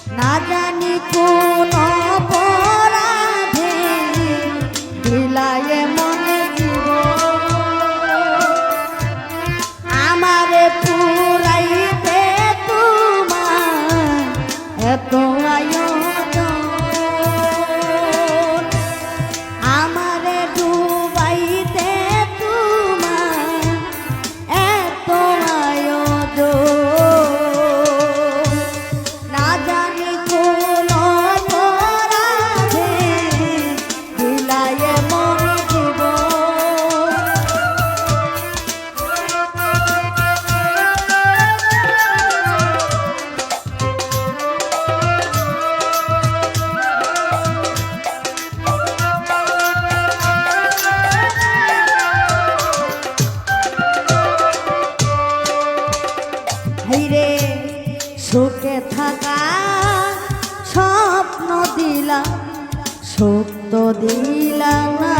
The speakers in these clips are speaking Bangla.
না জানি কোন অপরাধে দিলায়ে মনে জীবন আমারে পুরাইতে তোমার এত আয়োজন আমারে ডুবাইতে তোমার এত আয়োজন না জানি কোন অপরাধে দিলায়ে মন জীবন হাইরে সুখে থাকা স্বপ্ন দিলা সুখ তো দিলা না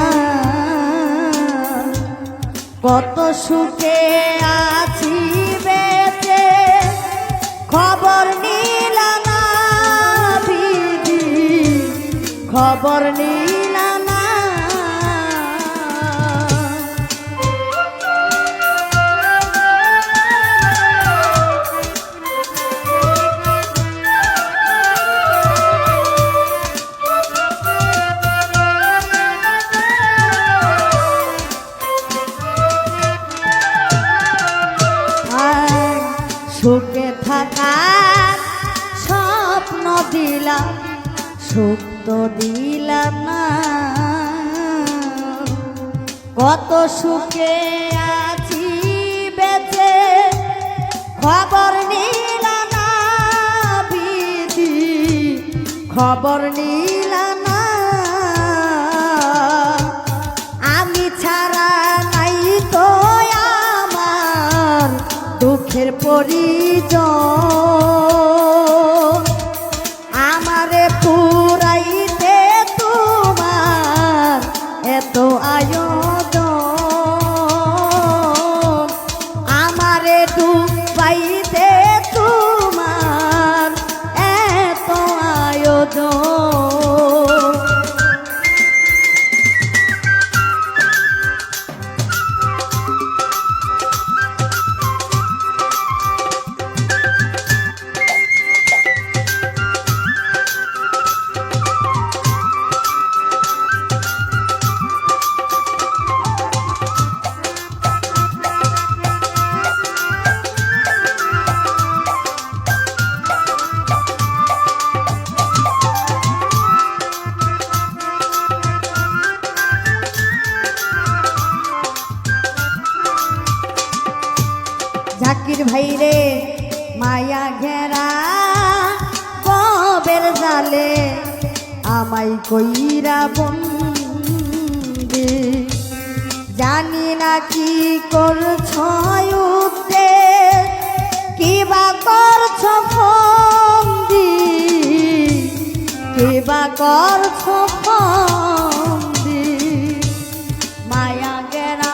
কত সুখে আছি বেঁচে খবর নিলা না বিধি খবর নিলা না সুখে থাকার স্বপ্ন দিলাম সুখ তো দিলাম না কত সুখে আছি বেঁচে খবর নিলাম না বিধি খবর নিলাম না আমি ছাড়া নাই তো আমার দুঃখের পরিজন আমারে পুরাইতে তোমার এত আয়োজন আমারে ডুবাইতে তোমার এত আয়োজন জাকির ভাইরে মায়া ঘেরা কবের জালে আমায় কইরা বন্দি জানি না কি করছ উঠতে কিবা করছ ফন্দি কিবা করছ ফন্দি মায়া ঘেরা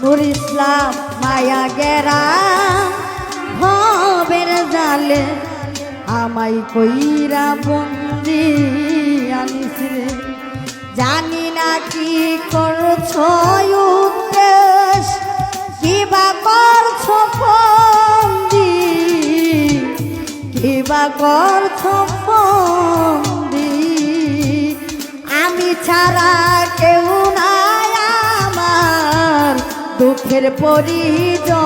নুর ইসলাম মায়া গেরা ভবের জালে আমায় কইরা বন্দি আনিস রে জানি না কি করছ উদ্দেশ কিবা করছ বন্দি কিবা করছ বন্দি আমি ছাড়া কেউ নাই আমার দুঃখের পরিজন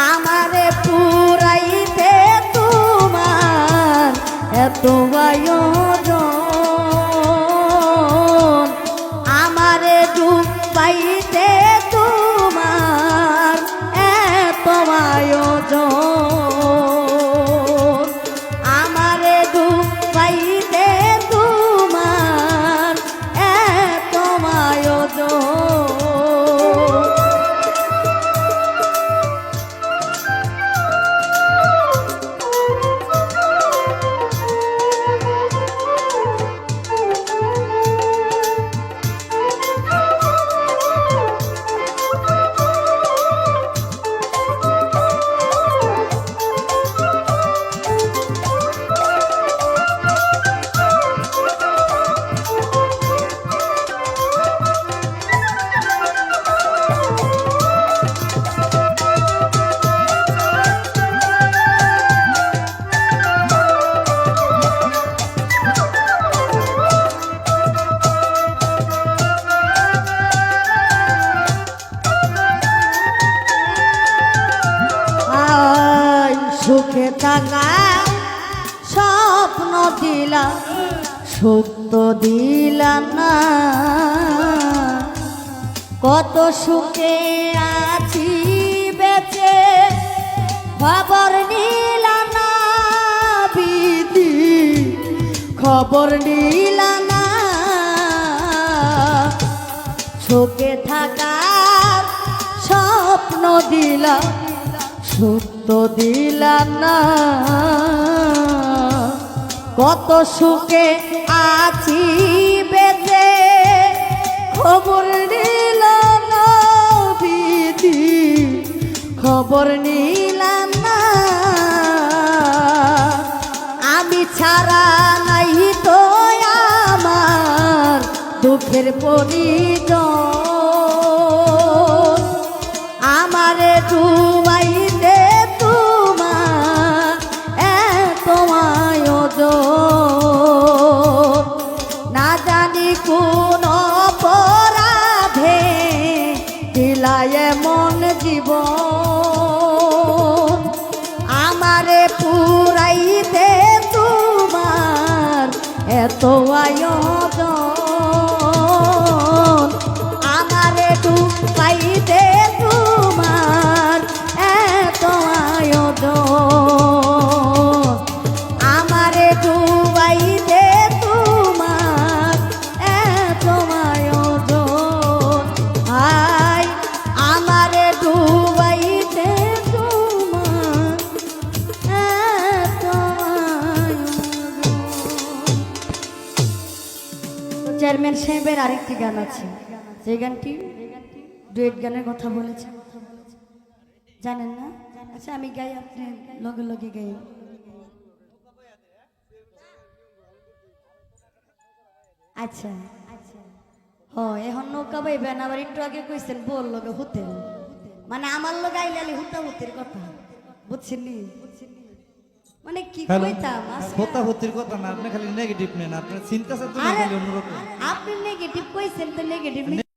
আমারে পুরাইতে তোমার এত আয়োজন আমারে ডুবাইতে তোমার এত আয়োজন আমারে ডুবাইতে তোমার এত আয়োজন সুখ তো দিলা না, কত সুখে আছি বেঁচে, খবর নিলা না বিধি, খবর নিলা না। সুখে থাকার স্বপ্ন দিলা, সুখ তো দিলা না, কত সুখে আছি বেঁচে, খবর নিলা না বিধি, খবর নিলাম না। আমি ছাড়া নাই তো আমার দুঃখের পরিজন, আমারে ডুবাইতে তোমার এত আয়োজন। না জানি কোন অপরাধে দিলায় মন জীবন, আমারে পুরাইতে তোমার এত আয়োজন, আমারে ডুবাইতে তোমার এত আয়োজন, আমারে ডুবাইতে তোমার এত আয়োজন। আয় আমারে ডুবাইতে তোমার এত আয়োজন। তো চেয়ারম্যান সাহেবের আরেকটি গান আছে, যে গানটি ডুয়েট গানের কথা বলেছে, জানেন না? আচ্ছা আমি গাই, আপনি লগে লগে গাই। আচ্ছা হ, এখন নৌকা বাইবেন, আবার একটু আগে কইছেন বল লগে হোটেল, মানে আমার লগে আইলে হুতা হুতির কথা, বুঝছিলি? মানে কি কইতাম হোতা হতির কথা না, আপনি খালি নেগেটিভ নেন, আপনার চিন্তা চেতনা আরে, খালি অন্যরকম। আপনি নেগেটিভ কইছেন তো নেগেটিভ